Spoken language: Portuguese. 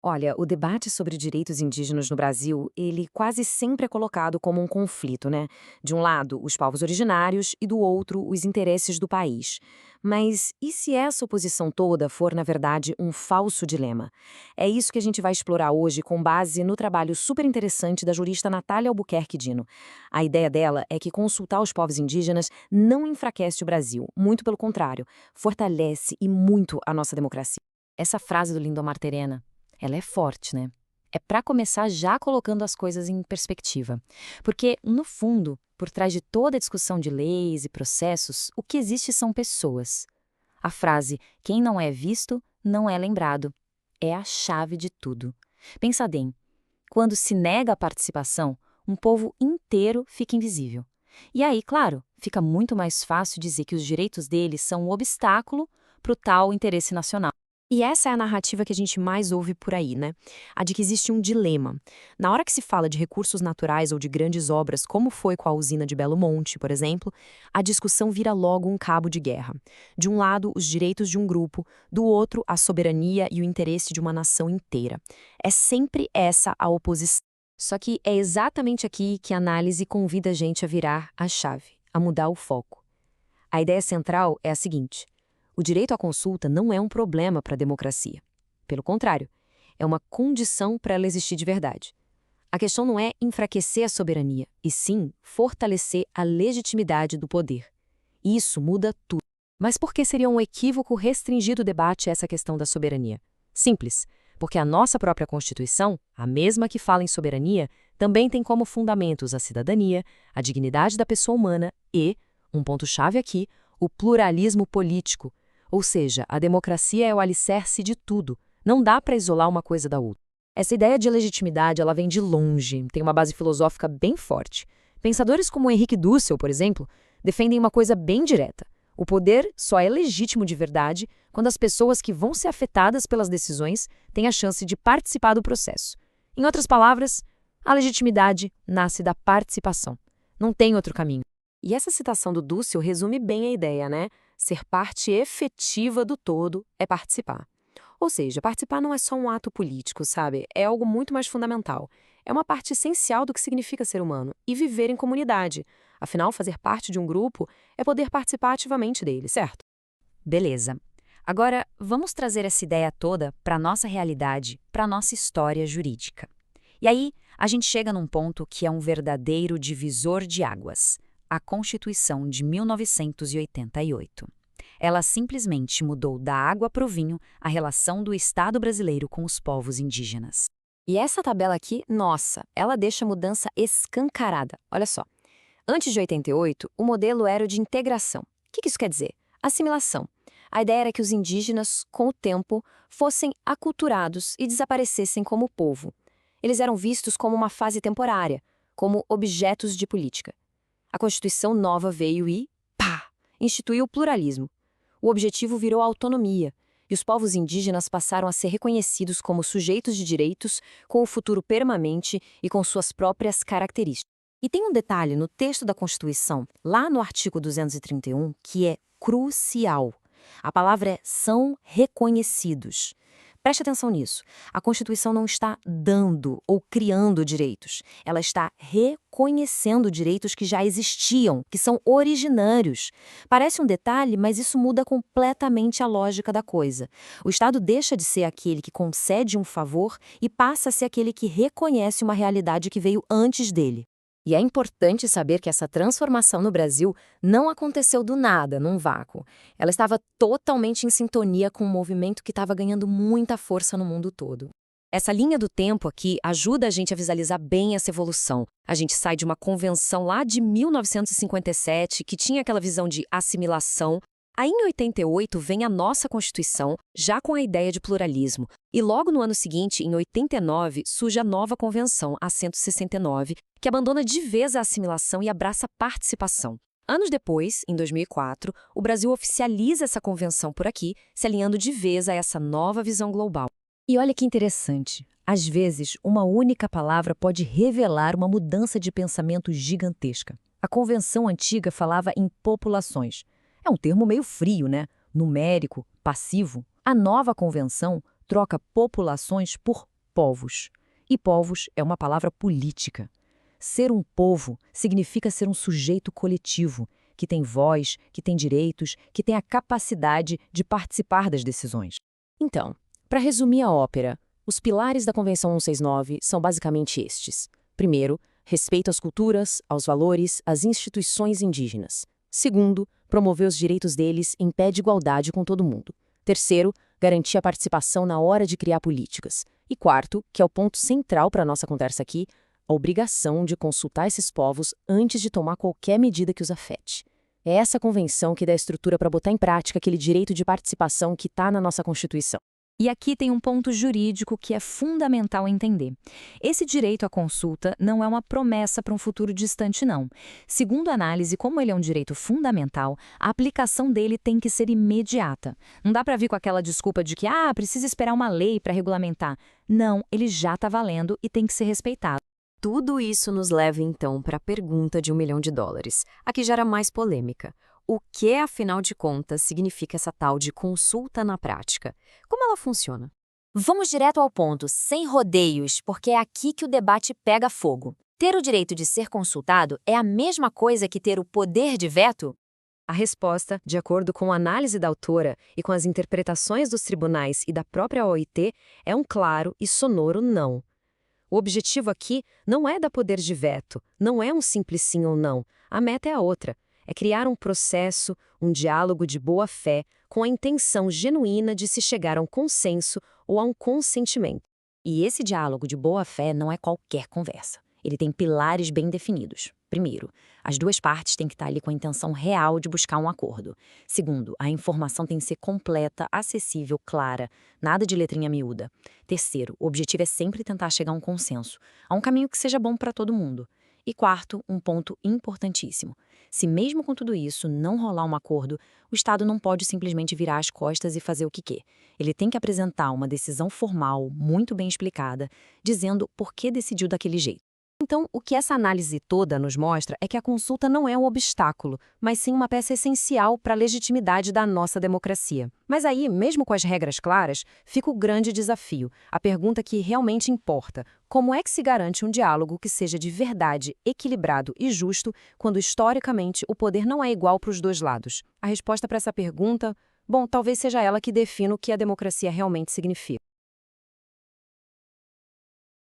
Olha, o debate sobre direitos indígenas no Brasil, ele quase sempre é colocado como um conflito, né? De um lado, os povos originários e do outro, os interesses do país. Mas e se essa oposição toda for, na verdade, um falso dilema? É isso que a gente vai explorar hoje com base no trabalho super interessante da jurista Natália Albuquerque Dino. A ideia dela é que consultar os povos indígenas não enfraquece o Brasil, muito pelo contrário, fortalece e muito a nossa democracia. Essa frase do Lindomar Terena, ela é forte, né? É para começar já colocando as coisas em perspectiva. Porque, no fundo, por trás de toda a discussão de leis e processos, o que existe são pessoas. A frase "quem não é visto, não é lembrado" é a chave de tudo. Pensa bem, quando se nega a participação, um povo inteiro fica invisível. E aí, claro, fica muito mais fácil dizer que os direitos deles são um obstáculo para o tal interesse nacional. E essa é a narrativa que a gente mais ouve por aí, né? A de que existe um dilema. Na hora que se fala de recursos naturais ou de grandes obras, como foi com a usina de Belo Monte, por exemplo, a discussão vira logo um cabo de guerra. De um lado, os direitos de um grupo, do outro, a soberania e o interesse de uma nação inteira. É sempre essa a oposição. Só que é exatamente aqui que a análise convida a gente a virar a chave, a mudar o foco. A ideia central é a seguinte: o direito à consulta não é um problema para a democracia. Pelo contrário, é uma condição para ela existir de verdade. A questão não é enfraquecer a soberania, e sim fortalecer a legitimidade do poder. Isso muda tudo. Mas por que seria um equívoco restringir o debate a essa questão da soberania? Simples, porque a nossa própria Constituição, a mesma que fala em soberania, também tem como fundamentos a cidadania, a dignidade da pessoa humana e, um ponto-chave aqui, o pluralismo político. Ou seja, a democracia é o alicerce de tudo. Não dá para isolar uma coisa da outra. Essa ideia de legitimidade, ela vem de longe, tem uma base filosófica bem forte. Pensadores como Henrique Dussel, por exemplo, defendem uma coisa bem direta. O poder só é legítimo de verdade quando as pessoas que vão ser afetadas pelas decisões têm a chance de participar do processo. Em outras palavras, a legitimidade nasce da participação. Não tem outro caminho. E essa citação do Dussel resume bem a ideia, né? Ser parte efetiva do todo é participar. Ou seja, participar não é só um ato político, sabe? É algo muito mais fundamental. É uma parte essencial do que significa ser humano e viver em comunidade. Afinal, fazer parte de um grupo é poder participar ativamente dele, certo? Beleza. Agora, vamos trazer essa ideia toda para a nossa realidade, para a nossa história jurídica. E aí, a gente chega num ponto que é um verdadeiro divisor de águas: a Constituição de 1988. Ela simplesmente mudou da água para o vinho a relação do Estado brasileiro com os povos indígenas. E essa tabela aqui, nossa, ela deixa a mudança escancarada. Olha só. Antes de 88, o modelo era o de integração. O que isso quer dizer? Assimilação. A ideia era que os indígenas, com o tempo, fossem aculturados e desaparecessem como povo. Eles eram vistos como uma fase temporária, como objetos de política. A Constituição nova veio e, pá, instituiu o pluralismo. O objetivo virou a autonomia, e os povos indígenas passaram a ser reconhecidos como sujeitos de direitos, com o futuro permanente e com suas próprias características. E tem um detalhe no texto da Constituição, lá no artigo 231, que é crucial. A palavra é "são reconhecidos". Preste atenção nisso. A Constituição não está dando ou criando direitos. Ela está reconhecendo direitos que já existiam, que são originários. Parece um detalhe, mas isso muda completamente a lógica da coisa. O Estado deixa de ser aquele que concede um favor e passa a ser aquele que reconhece uma realidade que veio antes dele. E é importante saber que essa transformação no Brasil não aconteceu do nada, num vácuo. Ela estava totalmente em sintonia com um movimento que estava ganhando muita força no mundo todo. Essa linha do tempo aqui ajuda a gente a visualizar bem essa evolução. A gente sai de uma convenção lá de 1957, que tinha aquela visão de assimilação. Aí, em 88, vem a nossa Constituição, já com a ideia de pluralismo. E logo no ano seguinte, em 89, surge a nova Convenção, a 169, que abandona de vez a assimilação e abraça a participação. Anos depois, em 2004, o Brasil oficializa essa convenção por aqui, se alinhando de vez a essa nova visão global. E olha que interessante, às vezes, uma única palavra pode revelar uma mudança de pensamento gigantesca. A convenção antiga falava em populações. É um termo meio frio, né? Numérico, passivo. A nova convenção troca populações por povos. E povos é uma palavra política. Ser um povo significa ser um sujeito coletivo, que tem voz, que tem direitos, que tem a capacidade de participar das decisões. Então, para resumir a ópera, os pilares da Convenção 169 são basicamente estes. Primeiro, respeito às culturas, aos valores, às instituições indígenas. Segundo, promover os direitos deles em pé de igualdade com todo mundo. Terceiro, garantir a participação na hora de criar políticas. E quarto, que é o ponto central para a nossa conversa aqui, a obrigação de consultar esses povos antes de tomar qualquer medida que os afete. É essa convenção que dá estrutura para botar em prática aquele direito de participação que está na nossa Constituição. E aqui tem um ponto jurídico que é fundamental entender. Esse direito à consulta não é uma promessa para um futuro distante, não. Segundo a análise, como ele é um direito fundamental, a aplicação dele tem que ser imediata. Não dá para vir com aquela desculpa de que, precisa esperar uma lei para regulamentar. Não, ele já está valendo e tem que ser respeitado. Tudo isso nos leva, então, para a pergunta de $1 milhão. A que gera mais polêmica. O que, afinal de contas, significa essa tal de consulta na prática? Como ela funciona? Vamos direto ao ponto, sem rodeios, porque é aqui que o debate pega fogo. Ter o direito de ser consultado é a mesma coisa que ter o poder de veto? A resposta, de acordo com a análise da autora e com as interpretações dos tribunais e da própria OIT, é um claro e sonoro não. O objetivo aqui não é dar poder de veto, não é um simples sim ou não. A meta é a outra. É criar um processo, um diálogo de boa-fé, com a intenção genuína de se chegar a um consenso ou a um consentimento. E esse diálogo de boa-fé não é qualquer conversa. Ele tem pilares bem definidos. Primeiro, as duas partes têm que estar ali com a intenção real de buscar um acordo. Segundo, a informação tem que ser completa, acessível, clara, nada de letrinha miúda. Terceiro, o objetivo é sempre tentar chegar a um consenso, a um caminho que seja bom para todo mundo. E quarto, um ponto importantíssimo. Se mesmo com tudo isso não rolar um acordo, o Estado não pode simplesmente virar as costas e fazer o que quer. Ele tem que apresentar uma decisão formal, muito bem explicada, dizendo por que decidiu daquele jeito. Então, o que essa análise toda nos mostra é que a consulta não é um obstáculo, mas sim uma peça essencial para a legitimidade da nossa democracia. Mas aí, mesmo com as regras claras, fica o grande desafio, a pergunta que realmente importa: como é que se garante um diálogo que seja de verdade, equilibrado e justo, quando historicamente o poder não é igual para os dois lados? A resposta para essa pergunta, talvez seja ela que defina o que a democracia realmente significa.